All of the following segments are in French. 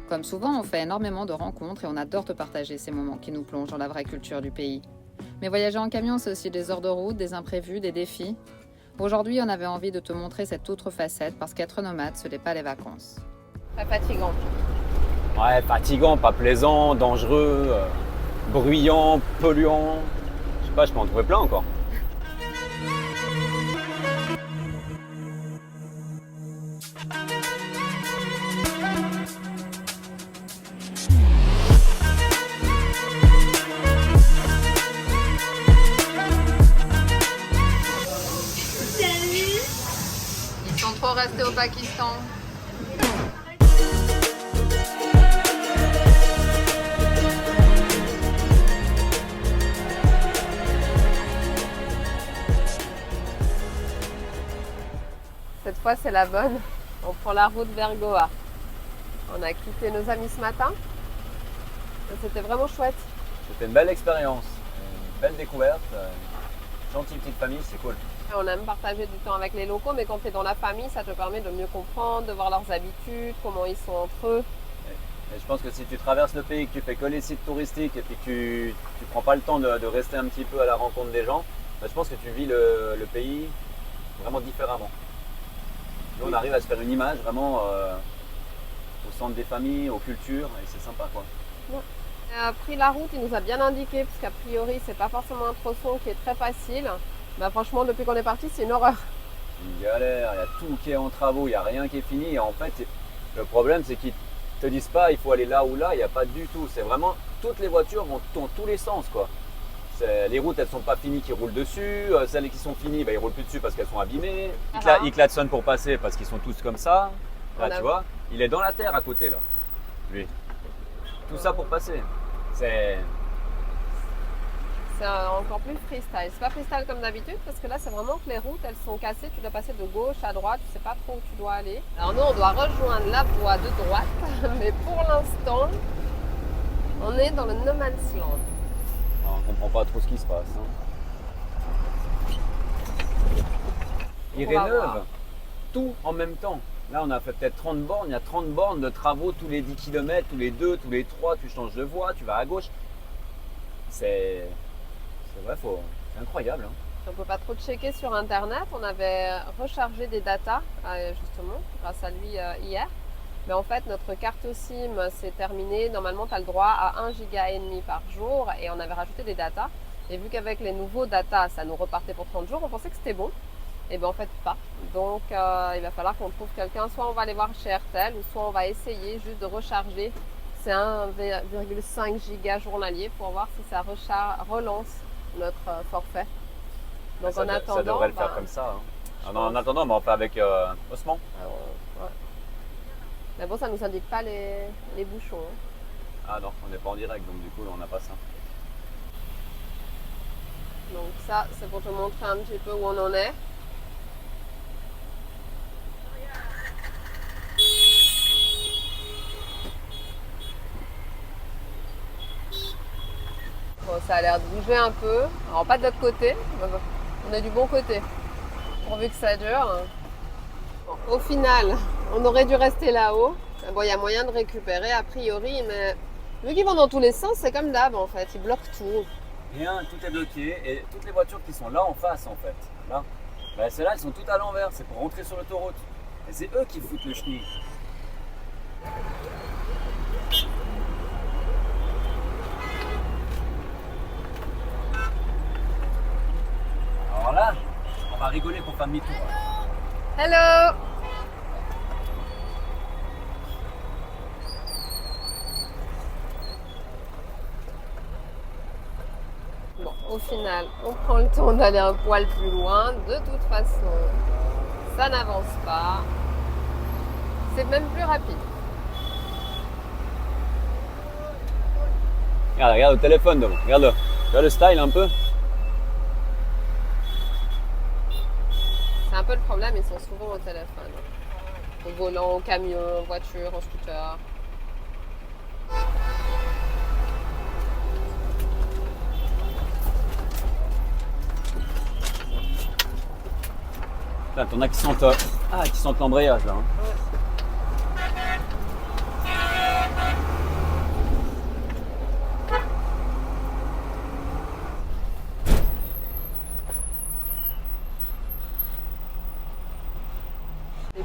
Comme souvent, on fait énormément de rencontres et on adore te partager ces moments qui nous plongent dans la vraie culture du pays. Mais voyager en camion, c'est aussi des heures de route, des imprévus, des défis. Aujourd'hui, on avait envie de te montrer cette autre facette parce qu'être nomade, ce n'est pas les vacances. Pas fatigant. Ouais, fatigant, pas plaisant, dangereux, bruyant, polluant. Je sais pas, je peux en trouver plein encore. Ils sont trop restés au Pakistan. Cette fois, c'est la bonne. On prend la route vers Goa. On a quitté nos amis ce matin. C'était vraiment chouette. C'était une belle expérience, une belle découverte, une gentille petite famille, c'est cool. On aime partager du temps avec les locaux, mais quand tu es dans la famille, ça te permet de mieux comprendre, de voir leurs habitudes, comment ils sont entre eux. Et je pense que si tu traverses le pays, que tu fais que les sites touristiques et puis que tu prends pas le temps de rester un petit peu à la rencontre des gens, je pense que tu vis le pays vraiment différemment. Nous, on arrive à se faire une image vraiment au centre des familles, aux cultures, et c'est sympa quoi. On a pris la route, il nous a bien indiqué, parce qu'a priori, c'est pas forcément un tronçon qui est très facile. Bah, franchement, depuis qu'on est parti, c'est une horreur. Une galère, il y a tout qui est en travaux, il n'y a rien qui est fini. Et en fait, le problème, c'est qu'ils te disent pas il faut aller là ou là, il n'y a pas du tout. C'est vraiment, toutes les voitures vont dans tous les sens quoi. Les routes, elles sont pas finies, qui roulent dessus. Celles qui sont finies, bah, ils roulent plus dessus parce qu'elles sont abîmées. Ils klaxonnent pour passer parce qu'ils sont tous comme ça. Là, tu vois, il est dans la terre à côté là, lui. Tout ça pour passer. C'est encore plus freestyle. C'est pas freestyle comme d'habitude parce que là, c'est vraiment que les routes, elles sont cassées. Tu dois passer de gauche à droite. Tu sais pas trop où tu dois aller. Alors nous, on doit rejoindre la voie de droite. Mais pour l'instant, on est dans le no man's land. on comprend pas trop ce qui se passe. Ils rénovent tout en même temps. Là, on a fait peut-être 30 bornes. Il y a 30 bornes de travaux tous les 10 km, tous les 2, tous les 3. Tu changes de voie, tu vas à gauche. C'est vrai, c'est incroyable. On ne peut pas trop checker sur Internet. On avait rechargé des datas, justement, grâce à lui hier. Mais en fait, notre carte SIM s'est terminée. Normalement, tu as le droit à 1,5 giga par jour. Et on avait rajouté des datas. Et vu qu'avec les nouveaux datas, ça nous repartait pour 30 jours, on pensait que c'était bon. Et bien en fait, pas. Donc, il va falloir qu'on trouve quelqu'un. Soit on va aller voir chez RTL, ou soit on va essayer juste de recharger. C'est 1,5 giga journalier pour voir si ça relance notre forfait. Donc ça, en attendant, ça devrait le faire comme ça. En attendant, on fait avec Osman. Ouais. Mais bon, ça nous indique pas les bouchons. Ah non, on n'est pas en direct, donc du coup, on n'a pas ça. Donc ça, c'est pour te montrer un petit peu où on en est. Bon, ça a l'air de bouger un peu. Alors pas de l'autre côté, on est du bon côté. Pourvu que ça dure. Bon, au final, on aurait dû rester là-haut. Bon, il y a moyen de récupérer a priori, mais vu qu'ils vont dans tous les sens, c'est comme d'hab en fait. Ils bloquent tout. Rien, tout est bloqué. Et toutes les voitures qui sont là en face, en fait, là, bah, celles-là, elles sont toutes à l'envers. C'est pour rentrer sur l'autoroute. Et c'est eux qui foutent le chenil. Alors là, on va rigoler pour faire demi-tour. Hello! Bon, au final, on prend le temps d'aller un poil plus loin. De toute façon, ça n'avance pas. C'est même plus rapide. Regarde le téléphone devant. Regarde le style un peu. C'est un peu le problème, ils sont souvent au téléphone. Au volant, au camion, en voiture, en scooter. Putain, t'en as qui sentent l'embrayage là.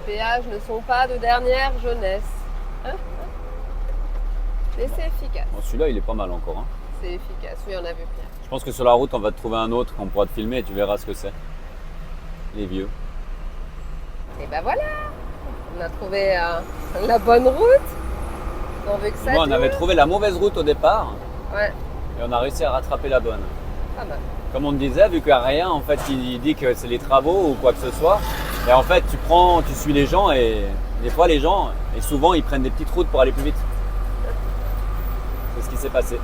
péages ne sont pas de dernière jeunesse. Mais c'est efficace. Bon, celui-là, il est pas mal encore. Hein. C'est efficace, oui, on a vu pire. Je pense que sur la route, on va te trouver un autre qu'on pourra te filmer et tu verras ce que c'est. Les vieux. Et ben voilà, on a trouvé la bonne route. Pourvu que ça Moi, on dure. avait trouvé la mauvaise route au départ Ouais, et on a réussi à rattraper la bonne. pas mal. Comme on te disait, vu qu'il n'y a rien, en fait, il dit que c'est les travaux ou quoi que ce soit. Et en fait, tu suis les gens et des fois, les gens, et souvent, ils prennent des petites routes pour aller plus vite. C'est ce qui s'est passé.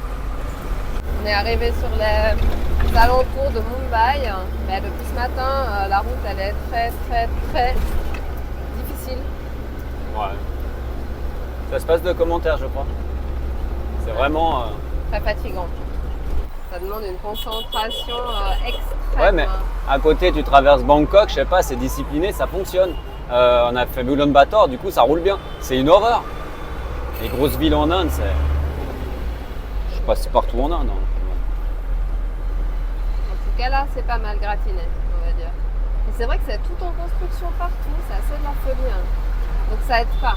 On est arrivé sur les alentours de Mumbai. Mais depuis ce matin, la route elle est très très très difficile. Ouais. Ça se passe de commentaires, je crois. C'est vraiment. Très fatigant. Ça demande une concentration extrême. Ouais, mais à côté, tu traverses Bangkok, je sais pas, c'est discipliné, ça fonctionne. On a fait Ulaanbaatar, du coup, ça roule bien. C'est une horreur. Les grosses villes en Inde, c'est. Je sais pas si c'est partout en Inde. Hein. En tout cas là, c'est pas mal gratiné, on va dire. Et c'est vrai que c'est tout en construction partout, c'est assez de la folie. Hein. Donc ça aide pas.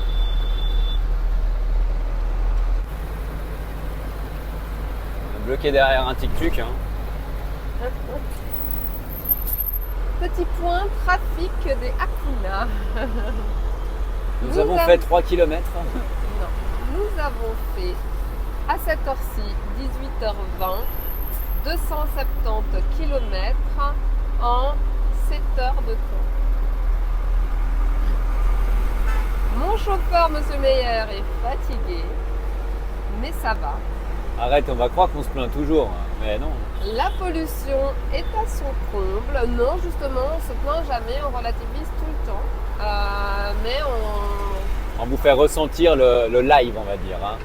On est bloqué derrière un tic-tuc. Hein. Petit point trafic des Hakuna. Nous avons fait 3 km. Non, nous avons fait à cette heure-ci, 18h20, 270 km en 7 heures de temps. Mon chauffeur, Monsieur Meyer, est fatigué, mais ça va. Arrête, on va croire qu'on se plaint toujours. Mais non. La pollution est à son comble. Non, justement, on se plaint jamais, on relativise tout le temps. Mais on... On vous fait ressentir le live, on va dire. Hein.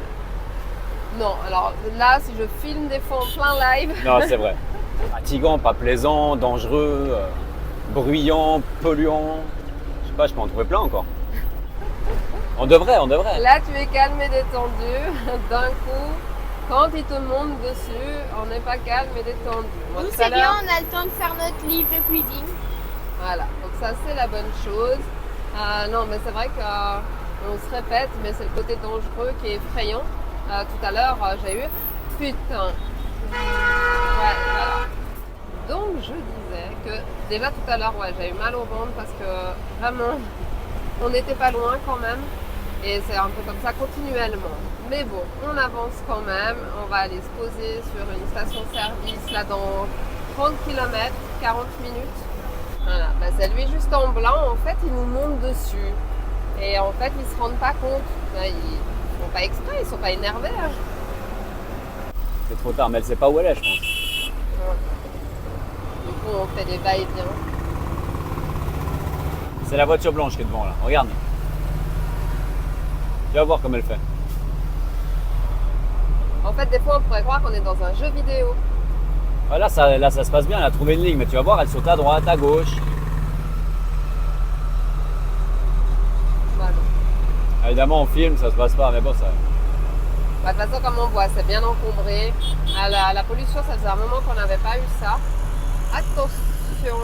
Non, alors là, si je filme des fois en plein live... Non, c'est vrai. Fatigant, pas plaisant, dangereux, bruyant, polluant. Je sais pas, je peux en trouver plein encore. On devrait. Là, tu es calme et détendu. D'un coup, quand il te monte dessus, on n'est pas calme et détendu. Moi, Nous, tout à c'est bien, l'heure- on a le temps de faire notre livre de cuisine. Voilà, donc ça, c'est la bonne chose. Non, mais c'est vrai qu'on se répète, mais c'est le côté dangereux qui est effrayant. Tout à l'heure, j'ai eu putain. Ouais, voilà. Donc, je disais que déjà tout à l'heure, ouais, j'ai eu mal au ventre parce que vraiment, on n'était pas loin quand même. Et c'est un peu comme ça continuellement. Mais bon, on avance quand même. On va aller se poser sur une station-service là dans 30 km, 40 minutes. Voilà, bah, c'est lui juste en blanc, en fait, il nous monte dessus. Et en fait, ils se rendent pas compte. Ils font pas exprès, ils sont pas énervés. Hein. C'est trop tard, mais elle sait pas où elle est, je pense. Ouais. Du coup, on fait des va-et-vient. C'est la voiture blanche qui est devant là. Regarde. Tu vas voir comme elle fait. En fait, des fois, on pourrait croire qu'on est dans un jeu vidéo. Ah, là, ça se passe bien, elle a trouvé une ligne, mais tu vas voir, elle saute à droite, à gauche. Voilà. Évidemment, on filme, ça se passe pas, mais bon, ça. Bah, de toute façon, comme on voit, c'est bien encombré. La pollution, ça faisait un moment qu'on n'avait pas eu ça. Attention.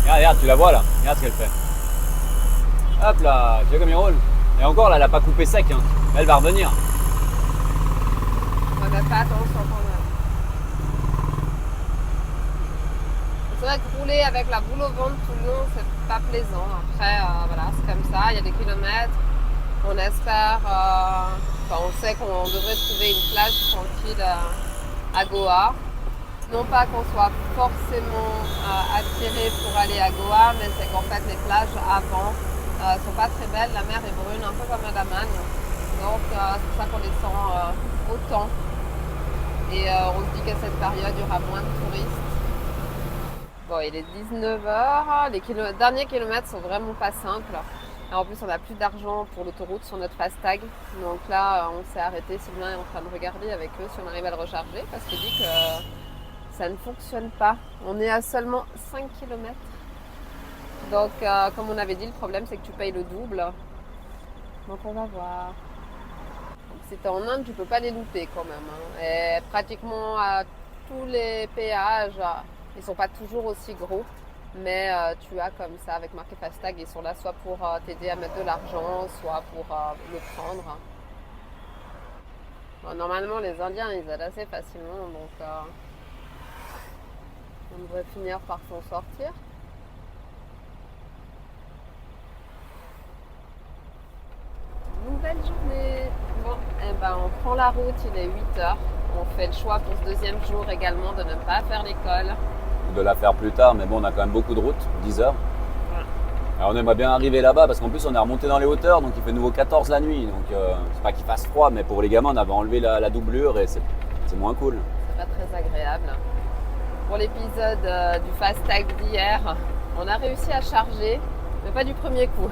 Regarde, tu la vois là. Regarde ce qu'elle fait. Hop là, tu vois comme il roule. Et encore, là, elle a pas coupé sec. Hein. Elle va revenir. On va faire attention quand même. C'est vrai que rouler avec la boule au ventre tout le long, c'est pas plaisant. Après, voilà, c'est comme ça. Il y a des kilomètres. On espère, on sait qu'on devrait trouver une plage tranquille à Goa. Non pas qu'on soit forcément attiré pour aller à Goa, mais c'est qu'en fait les plages avant sont pas très belles. La mer est brune, un peu comme à Daman. Donc c'est pour ça qu'on les sent autant. Et on se dit qu'à cette période, il y aura moins de touristes. Bon, il est 19h. Les derniers kilomètres sont vraiment pas simples. Et en plus, on n'a plus d'argent pour l'autoroute sur notre Fastag. Donc là, on s'est arrêté. Sylvain est en train de regarder avec eux si on arrive à le recharger parce qu'il dit que ça ne fonctionne pas. On est à seulement 5 km. Donc, comme on avait dit, le problème, c'est que tu payes le double. Donc, on va voir. Donc, si tu es en Inde, tu ne peux pas les louper quand même. Hein. Et pratiquement à tous les péages, Ils sont pas toujours aussi gros, mais tu as comme ça avec marqué FASTag, ils sont là soit pour t'aider à mettre de l'argent, soit pour le prendre. Bon, normalement, les Indiens, ils aident assez facilement, donc on devrait finir par s'en sortir. Nouvelle journée. Bon, eh ben, on prend la route, il est 8h. On fait le choix pour ce deuxième jour également de ne pas faire l'école. De la faire plus tard, mais bon, on a quand même beaucoup de route, 10 heures. Ouais. Alors, on aimerait bien arriver là-bas parce qu'en plus, on est remonté dans les hauteurs, donc il fait de nouveau 14 la nuit. Donc, c'est pas qu'il fasse froid, mais pour les gamins, on avait enlevé la doublure et c'est moins cool. C'est pas très agréable. Pour l'épisode du FASTag d'hier, on a réussi à charger, mais pas du premier coup.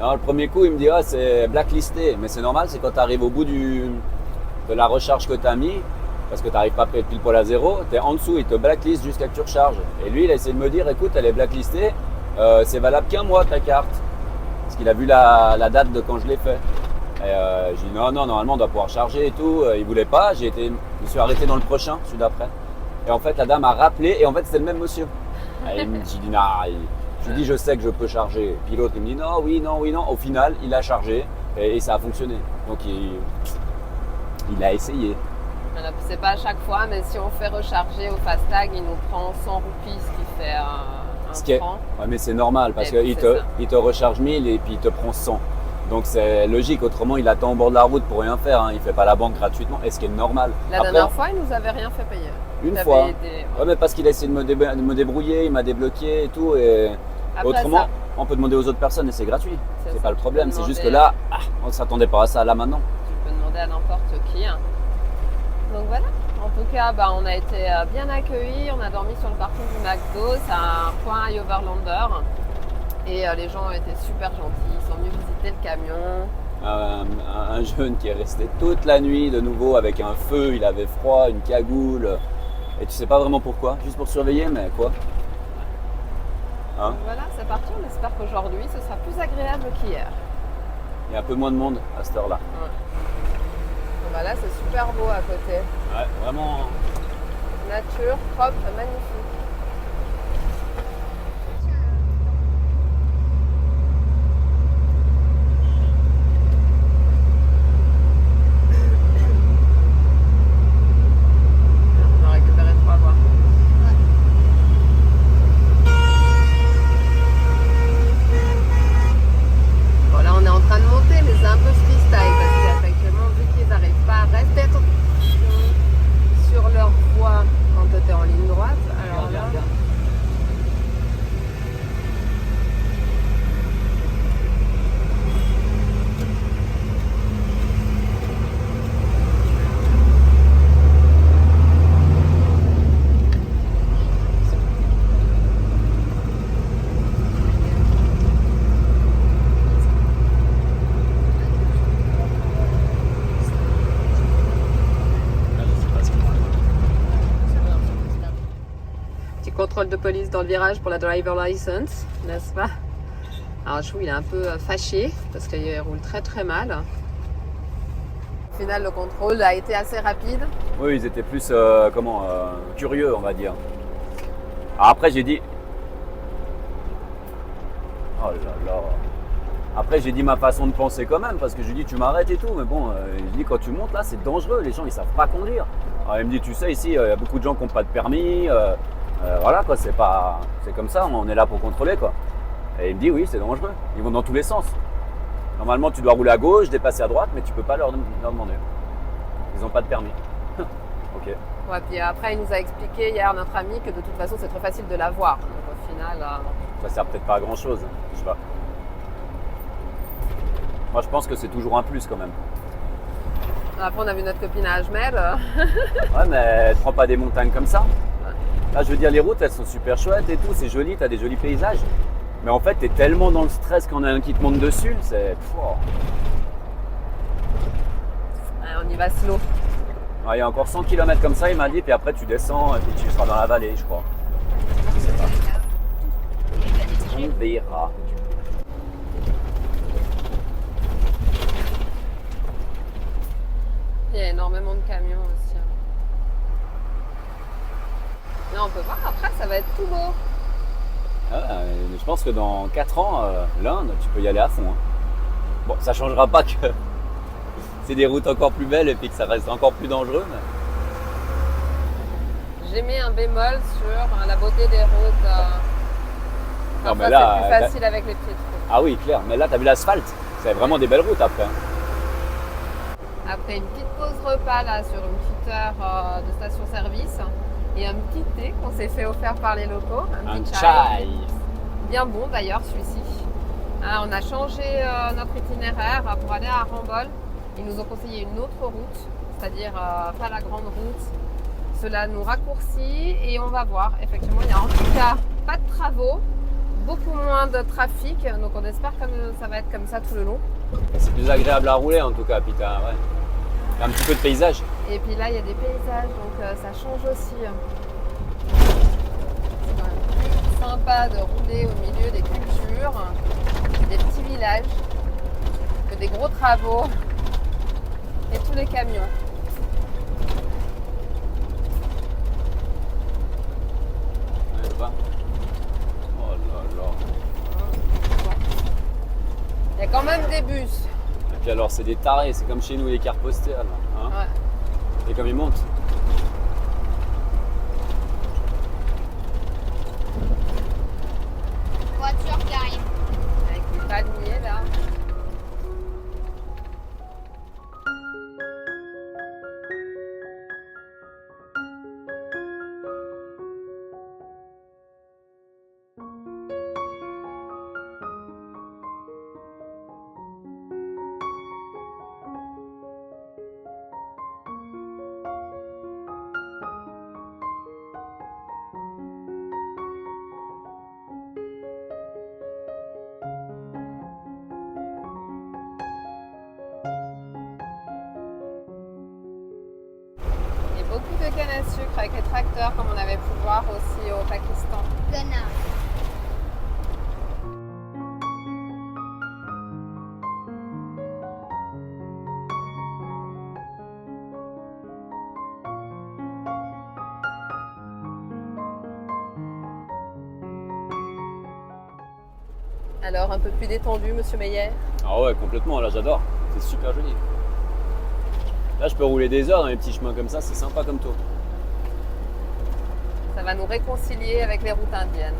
Non, le premier coup, il me dit ah, c'est blacklisté, mais c'est normal, c'est quand tu arrives au bout de la recharge que tu as mis, parce que tu n'arrives pas pile poil à zéro, tu es en dessous, il te blacklist jusqu'à que tu recharges. Et lui, il a essayé de me dire écoute, elle est blacklistée, c'est valable qu'un mois ta carte. Parce qu'il a vu la date de quand je l'ai fait. Et j'ai dit non, normalement on doit pouvoir charger et tout. Il voulait pas, je me suis arrêté dans le prochain, celui d'après. Et en fait, la dame a rappelé, et en fait, c'était le même monsieur. Et j'ai dit non. Je lui dis je sais que je peux charger. Puis l'autre il me dit non, oui, non. Au final, il a chargé et ça a fonctionné. Donc il a essayé. Voilà, c'est pas à chaque fois, mais si on fait recharger au FASTag, il nous prend 100 roupies, ce qui fait un franc. Ouais, mais c'est normal parce qu'il te recharge 1000 et puis il te prend 100. Donc c'est logique, autrement il attend au bord de la route pour rien faire. Hein. Il fait pas la banque gratuitement, et ce qui est normal. La dernière fois, il nous avait rien fait payer. Une fois. Ouais, mais parce qu'il a essayé de me débrouiller, il m'a débloqué et tout. Et après autrement, ça, on peut demander aux autres personnes et c'est gratuit. C'est pas le problème. C'est juste que demander- là, on ne s'attendait pas à ça là maintenant. tu peux demander à n'importe qui. Hein. Donc voilà. En tout cas, on a été bien accueillis. On a dormi sur le parking du McDo. C'est un point high overlander. Et les gens ont été super gentils. Ils sont venus visiter le camion. Un jeune qui est resté toute la nuit de nouveau avec un feu, il avait froid, une cagoule. Et tu sais pas vraiment pourquoi, juste pour surveiller, mais quoi. Hein? Donc voilà, c'est parti. On espère qu'aujourd'hui, ce sera plus agréable qu'hier. Il y a un peu moins de monde à cette heure-là. Ouais. Donc voilà, c'est super beau à côté. Ouais, vraiment. Nature, propre, magnifique. On a récupéré 3 voies. Bon, là on est en train de monter, mais c'est un peu freestyle parce qu'effectivement, vu qu'ils n'arrivent pas à rester sur leur voie quand tu es en ligne droite, alors là. Petit contrôle de police dans le virage pour la driver license, n'est-ce pas? Alors Chou, il est un peu fâché parce qu'il roule très très mal. Au final, le contrôle a été assez rapide. Oui, ils étaient plus curieux, on va dire. Alors après, j'ai dit. Oh là là. Après, j'ai dit ma façon de penser quand même, parce que je lui dis tu m'arrêtes et tout, mais bon, je dis quand tu montes là, c'est dangereux, les gens ils savent pas conduire. Alors il me dit tu sais, ici, il y a beaucoup de gens qui n'ont pas de permis, voilà quoi, c'est comme ça, on est là pour contrôler quoi. Et il me dit oui, c'est dangereux, ils vont dans tous les sens. Normalement, tu dois rouler à gauche, dépasser à droite, mais tu peux pas leur demander. Ils n'ont pas de permis. Ok. Ouais, puis après, il nous a expliqué hier, notre ami, que de toute façon, c'est très facile de l'avoir. Donc au final. Ça sert peut-être pas à grand chose, je sais pas. Moi, je pense que c'est toujours un plus quand même. Après, on a vu notre copine à Ajmer. Ouais, mais elle prend pas des montagnes comme ça. Là, je veux dire, les routes, elles sont super chouettes et tout, c'est joli, t'as des jolis paysages. Mais en fait, t'es tellement dans le stress quand on a un qui te monte dessus, c'est. Ouais, on y va slow. Ouais, il y a encore 100 km comme ça, il m'a dit, puis après tu descends et puis tu seras dans la vallée, je crois. Je sais pas. On verra. Il y a énormément de camions aussi. Non, on peut voir après, ça va être tout beau. Ah, mais je pense que dans 4 ans, l'Inde, tu peux y aller à fond. Hein. Bon, ça changera pas que c'est des routes encore plus belles et puis que ça reste encore plus dangereux. Mais... J'ai mis un bémol sur la beauté des routes. Non, mais ça, là, c'est plus facile avec les petites routes. Ah oui, clair. Mais là, t'as vu l'asphalte. C'est vraiment des belles routes après. Hein. Après une petite pause repas là sur une petite heure de station-service et un petit thé qu'on s'est fait offert par les locaux. Un petit chai. Bien bon d'ailleurs celui-ci. Hein, on a changé notre itinéraire pour aller à Rambol. Ils nous ont conseillé une autre route, c'est-à-dire pas la grande route. Cela nous raccourcit et on va voir. Effectivement, il n'y a en tout cas pas de travaux, beaucoup moins de trafic. Donc on espère que ça va être comme ça tout le long. C'est plus agréable à rouler en tout cas, puis t'as un petit peu de paysage. Et puis là, il y a des paysages, donc ça change aussi. C'est quand même plus sympa de rouler au milieu des cultures, des petits villages, que des gros travaux et tous les camions. Ouais, pas. Oh là là. Il y a quand même des bus. Et puis alors, c'est des tarés, c'est comme chez nous les cartes postales. Hein. Ouais. Et comme ils montent. Voiture qui arrive. Avec les palmiers là. Beaucoup de canne à sucre avec les tracteurs comme on avait pu voir aussi au Pakistan. Ghana. Alors un peu plus détendu, Monsieur Meyer. Ah ouais, complètement, là j'adore. C'est super joli. Là, je peux rouler des heures dans les petits chemins comme ça, c'est sympa comme tout. Ça va nous réconcilier avec les routes indiennes.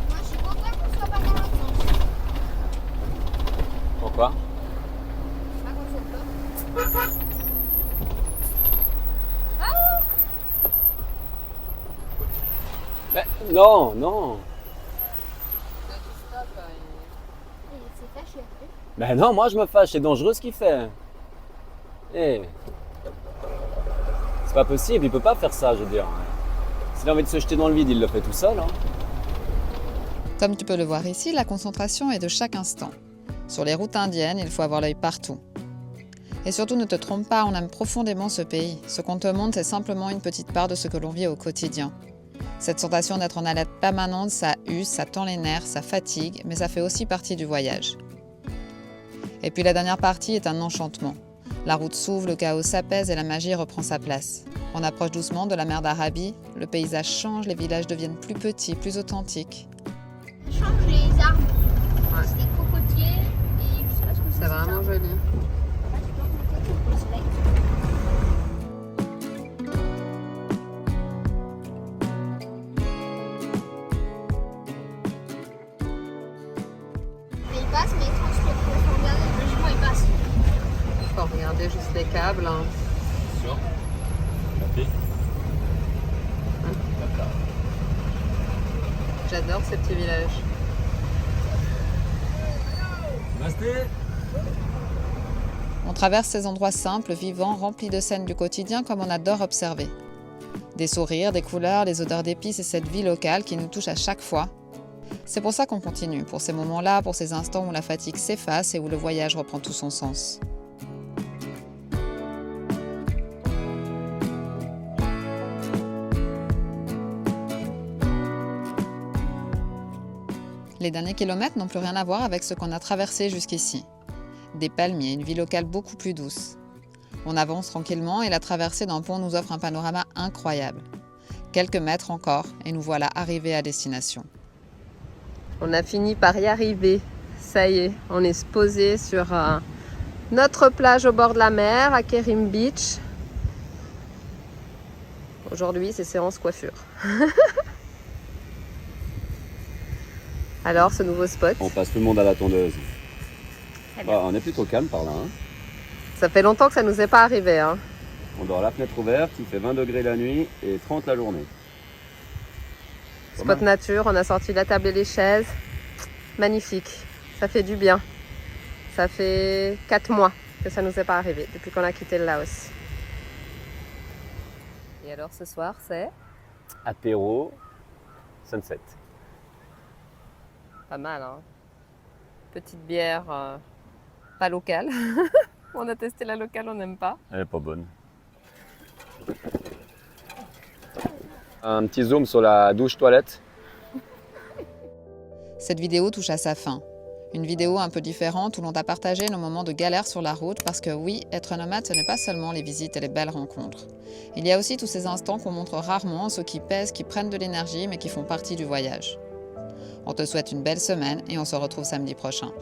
Moi, je suis content qu'on soit pas dans l'autre sens. Pourquoi? Pas qu'on soit pas. Mais non, non. Il s'est fâché après. Ben non, moi je me fâche, c'est dangereux ce qu'il fait. Eh. C'est pas possible, il peut pas faire ça, je veux dire. S'il a envie de se jeter dans le vide, il le fait tout seul. Hein. Comme tu peux le voir ici, la concentration est de chaque instant. Sur les routes indiennes, il faut avoir l'œil partout. Et surtout, ne te trompe pas, on aime profondément ce pays. Ce qu'on te montre, c'est simplement une petite part de ce que l'on vit au quotidien. Cette sensation d'être en alerte permanente, ça use, ça tend les nerfs, ça fatigue, mais ça fait aussi partie du voyage. Et puis la dernière partie est un enchantement. La route s'ouvre, le chaos s'apaise et la magie reprend sa place. On approche doucement de la mer d'Arabie, le paysage change, les villages deviennent plus petits, plus authentiques. Ça change les arbres. Ouais. C'est des cocotiers et je sais pas ce que c'est. C'est vraiment joli. Là, tu plantes le cocotier pour le soleil. Mais il passe, mais transport. Il faut regarder, logiquement, il passe. Il faut regarder juste les câbles. Hein. Sûr. Tapis. J'adore ces petits villages. On traverse ces endroits simples, vivants, remplis de scènes du quotidien comme on adore observer. Des sourires, des couleurs, les odeurs d'épices et cette vie locale qui nous touche à chaque fois. C'est pour ça qu'on continue, pour ces moments-là, pour ces instants où la fatigue s'efface et où le voyage reprend tout son sens. Les derniers kilomètres n'ont plus rien à voir avec ce qu'on a traversé jusqu'ici. Des palmiers, une vie locale beaucoup plus douce. On avance tranquillement et la traversée d'un pont nous offre un panorama incroyable. Quelques mètres encore et nous voilà arrivés à destination. On a fini par y arriver. Ça y est, on est posé sur notre plage au bord de la mer à Kerim Beach. Aujourd'hui, c'est séance coiffure. Alors, ce nouveau spot, On passe tout le monde à la tondeuse. On est plutôt calme par là. Hein. ça fait longtemps que ça nous est pas arrivé. Hein. On dort la fenêtre ouverte, il fait 20 degrés la nuit et 30 la journée. Spot nature, on a sorti la table et les chaises. Magnifique, ça fait du bien. Ça fait 4 mois que ça nous est pas arrivé, depuis qu'on a quitté le Laos. Et alors ce soir, c'est Apéro, sunset. pas mal, hein. Petite bière pas locale. On a testé la locale, on n'aime pas. Elle est pas bonne. Un petit zoom sur la douche-toilette. Cette vidéo touche à sa fin. Une vidéo un peu différente où l'on a partagé nos moments de galère sur la route parce que oui, être nomade, ce n'est pas seulement les visites et les belles rencontres. Il y a aussi tous ces instants qu'on montre rarement, ceux qui pèsent, qui prennent de l'énergie mais qui font partie du voyage. On te souhaite une belle semaine et on se retrouve samedi prochain.